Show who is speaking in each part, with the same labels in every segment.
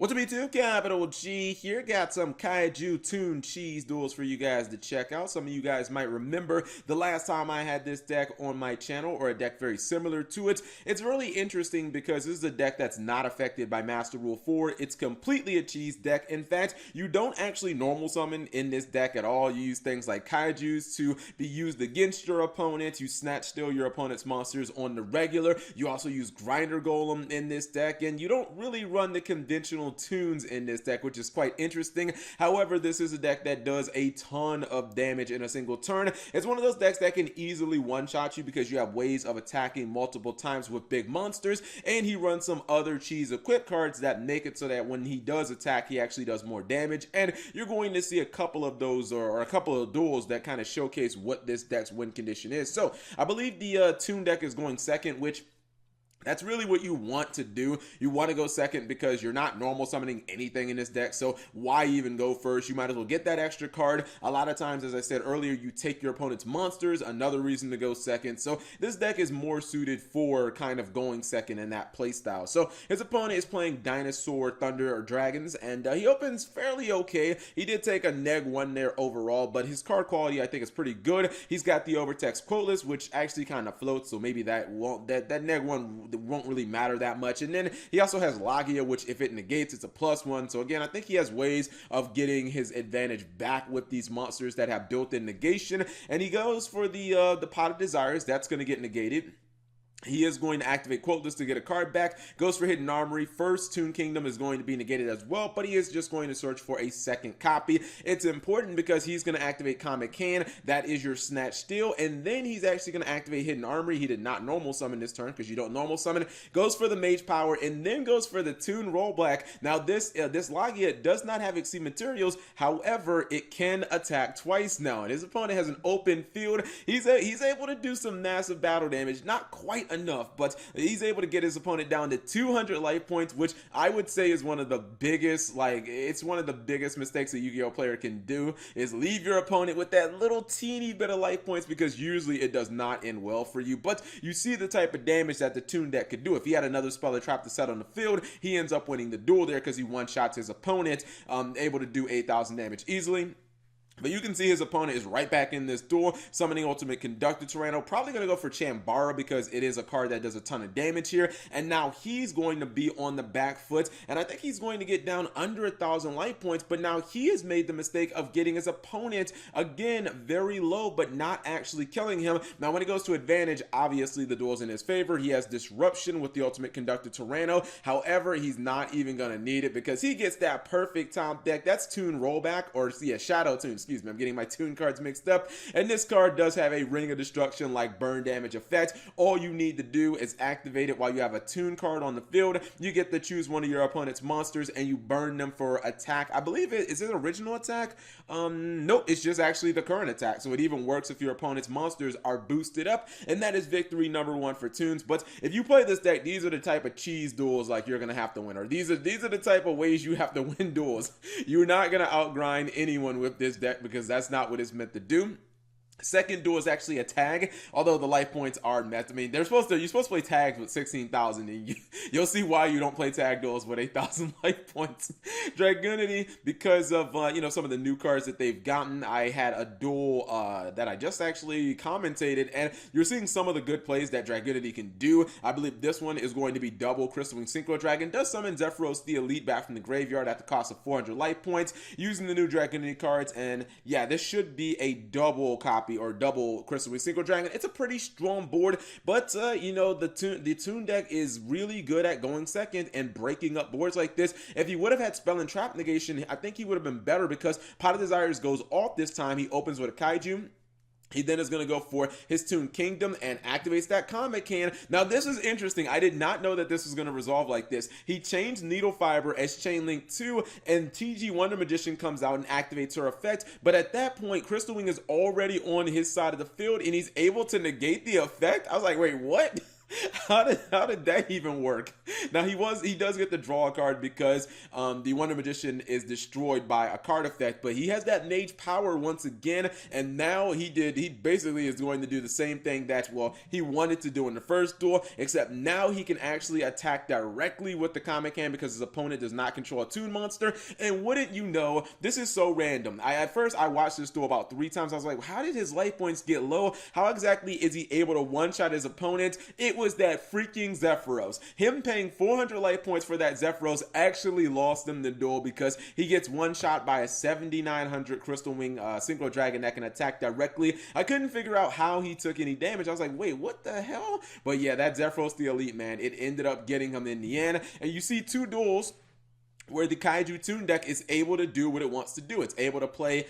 Speaker 1: What's up, YouTube? Capital G here. Got some Kaiju Toon Cheese duels for you guys to check out. Some of you guys might remember the last time I had this deck on my channel, or a deck very similar to it. It's really interesting because this is a deck that's not affected by Master Rule 4. It's completely a cheese deck. In fact, you don't actually normal summon in this deck at all. You use things like Kaijus to be used against your opponent. You snatch steal your opponent's monsters on the regular. You also use Grinder Golem in this deck, and you don't really run the conventional tunes in this deck, which is quite interesting. However, this is a deck that does a ton of damage in a single turn. It's one of those decks that can easily one-shot you because you have ways of attacking multiple times with big monsters, and he runs some other cheese equip cards that make it so that when he does attack, he actually does more damage. And you're going to see a couple of those, or a couple of duels that kind of showcase what this deck's win condition is. So I believe the tune deck is going second, which that's really what you want to do. You want to go second because you're not normal summoning anything in this deck, so why even go first? You might as well get that extra card. A lot of times, as I said earlier, you take your opponent's monsters, another reason to go second. So this deck is more suited for kind of going second in that playstyle. So his opponent is playing Dinosaur, Thunder, or Dragons, and he opens fairly okay. He did take a -1 there overall, but his card quality I think is pretty good. He's got the Overtext Quoteless, which actually kind of floats, so maybe that won't, that -1 won't really matter that much. And then he also has Logia, which if it negates, it's a +1. So again, I think he has ways of getting his advantage back with these monsters that have built-in negation. And he goes for the Pot of Desires. That's going to get negated. He is going to activate Quoteless to get a card back. Goes for Hidden Armory. First Toon Kingdom is going to be negated as well, but he is just going to search for a second copy. It's important because he's going to activate Comet Can. That is your Snatch Steal. And then he's actually going to activate Hidden Armory. He did not normal summon this turn because you don't normal summon. Goes for the Mage Power and then goes for the Toon Rollback. Now this Logia does not have Exceed Materials. However, it can attack twice now. And his opponent has an open field. He's able to do some massive battle damage. Not quite enough, but he's able to get his opponent down to 200 life points, which I would say is one of the biggest, it's one of the biggest mistakes a Yu-Gi-Oh player can do, is leave your opponent with that little teeny bit of life points, because usually it does not end well for you. But you see the type of damage that the Toon deck could do. If he had another spell or trap to set on the field, he ends up winning the duel there because he one-shots his opponent, able to do 8,000 damage easily. But you can see his opponent is right back in this duel, summoning Ultimate Conductor Tyranno. Probably going to go for Chambara because it is a card that does a ton of damage here. And now he's going to be on the back foot. And I think he's going to get down under 1,000 life points. But now he has made the mistake of getting his opponent, again, very low, but not actually killing him. Now, when it goes to advantage, obviously the duel's in his favor. He has Disruption with the Ultimate Conductor Tyranno. However, he's not even going to need it because he gets that perfect top deck. That's Toon Rollback, or yeah, Shadow Toon. Excuse me, I'm getting my Toon cards mixed up. And this card does have a Ring of Destruction like burn damage effect. All you need to do is activate it while you have a Toon card on the field. You get to choose one of your opponent's monsters and you burn them for attack. I believe is it original attack? Nope, it's just actually the current attack. So it even works if your opponent's monsters are boosted up. And that is victory number 1 for Toons. But if you play this deck, these are the type of cheese duels like you're gonna have to win, or these are the type of ways you have to win duels. You're not gonna outgrind anyone with this deck, because that's not what it's meant to do. Second duel is actually a tag, although the life points are met. I mean, you're supposed to play tags with 16,000, and you'll see why you don't play tag duels with 8,000 life points. Dragunity, because of some of the new cards that they've gotten. I had a duel that I just actually commentated, and you're seeing some of the good plays that Dragunity can do. I believe this one is going to be double Crystal Wing Synchro Dragon. Does summon Zephyros the Elite back from the graveyard at the cost of 400 life points using the new Dragunity cards. And yeah, this should be a double copy or double Crystal Wing Synchro Dragon. It's a pretty strong board, but the Toon deck is really good at going second and breaking up boards like this. If he would have had Spell and Trap negation, I think he would have been better, because Pot of Desires goes off this time. He opens with a Kaiju. He then is going to go for his Toon Kingdom and activates that Comet Can. Now, this is interesting. I did not know that this was going to resolve like this. He changed Needle Fiber as Chain Link 2, and TG Wonder Magician comes out and activates her effect. But at that point, Crystal Wing is already on his side of the field, and he's able to negate the effect. I was like, wait, what? How did that even work? Now he does get the draw a card because the Wonder Magician is destroyed by a card effect, but he has that mage power once again, and now he basically is going to do the same thing that he wanted to do in the first duel, except now he can actually attack directly with the Comic Hand because his opponent does not control a Toon Monster. And wouldn't you know, this is so random. At first I watched this duel about 3 times. I was like, how did his life points get low? How exactly is he able to one-shot his opponent? It was that freaking Zephyros. Him paying 400 life points for that Zephyros actually lost him the duel because he gets one shot by a 7900 Crystal Wing Synchro Dragon that can attack directly. I couldn't figure out how he took any damage. I was like, wait, what the hell? But yeah, that Zephyros the Elite, man, it ended up getting him in the end. And you see 2 duels where the Kaiju Toon deck is able to do what it wants to do. It's able to play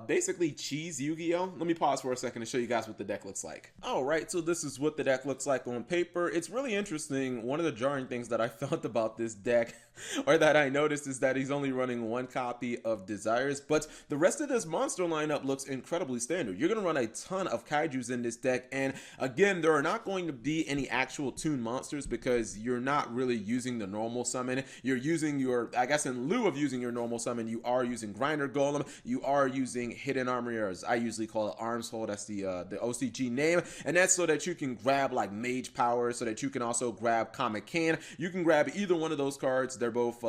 Speaker 1: basically cheese Yu-Gi-Oh! Let me pause for a second to show you guys what the deck looks like. Alright, so this is what the deck looks like on paper. It's really interesting. One of the jarring things that I felt about this deck, or that I noticed, is that he's only running 1 copy of Desires, but the rest of this monster lineup looks incredibly standard. You're going to run a ton of Kaijus in this deck, and again, there are not going to be any actual Toon monsters because you're not really using the normal summon. You're using your, I guess in lieu of using your normal summon, you are using Grinder Golem, you are using Hidden Armory, or as I usually call it, Arms Hole. That's the OCG name, and that's so that you can grab like Mage Power, so that you can also grab Comic Can. You can grab either one of those cards. They're both,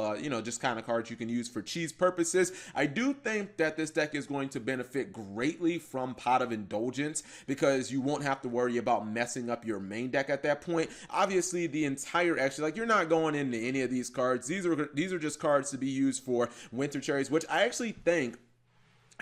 Speaker 1: just kind of cards you can use for cheese purposes. I do think that this deck is going to benefit greatly from Pot of Indulgence because you won't have to worry about messing up your main deck at that point. Obviously, the entire extra, like, you're not going into any of these cards. These are just cards to be used for Winter Cherries, which I actually think,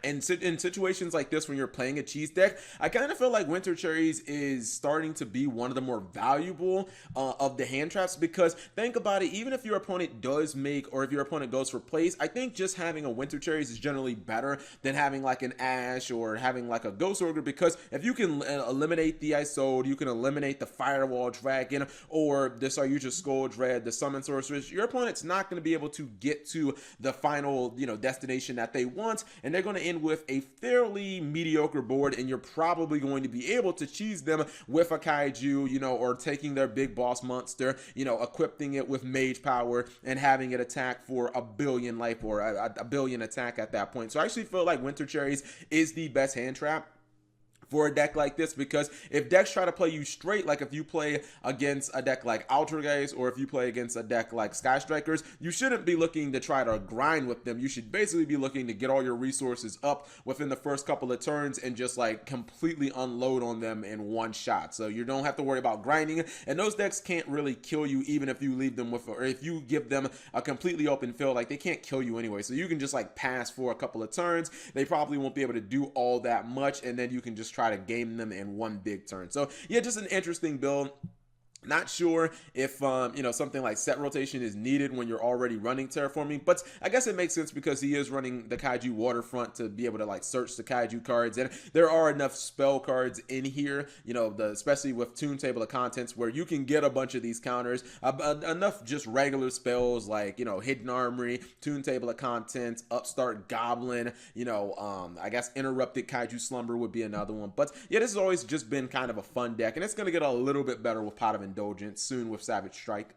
Speaker 1: and in situations like this when you're playing a cheese deck, I kind of feel like Winter Cherries is starting to be one of the more valuable of the hand traps, because think about it, even if your opponent does make, or if your opponent goes for plays, I think just having a Winter Cherries is generally better than having like an Ash or having like a Ghost Ogre, because if you can eliminate the Isolde, you can eliminate the Firewall Dragon or the Sayuja Skull Dread, the Summon Sorceress, your opponent's not going to be able to get to the final, destination that they want, and they're going to end with a fairly mediocre board, and you're probably going to be able to cheese them with a Kaiju, or taking their big boss monster, equipping it with Mage Power and having it attack for a billion life, or a billion attack at that point. So I actually feel like Winter Cherries is the best hand trap for a deck like this, because if decks try to play you straight, like if you play against a deck like Altergeist, or if you play against a deck like Sky Strikers, you shouldn't be looking to try to grind with them. You should basically be looking to get all your resources up within the first couple of turns and just like completely unload on them in one shot. So you don't have to worry about grinding, and those decks can't really kill you even if you leave them with, or if you give them a completely open field, like they can't kill you anyway. So you can just like pass for a couple of turns. They probably won't be able to do all that much, and then you can just try to game them in one big turn. So yeah, just an interesting build. Not sure if, something like set rotation is needed when you're already running terraforming, but I guess it makes sense because he is running the Kaiju Waterfront to be able to like search the Kaiju cards, and there are enough spell cards in here, especially with Toon Table of Contents, where you can get a bunch of these counters, enough just regular spells like, Hidden Armory, Toon Table of Contents, Upstart Goblin, I guess Interrupted Kaiju Slumber would be another one. But yeah, this has always just been kind of a fun deck, and it's going to get a little bit better with Pot of Indulgence soon with Savage Strike.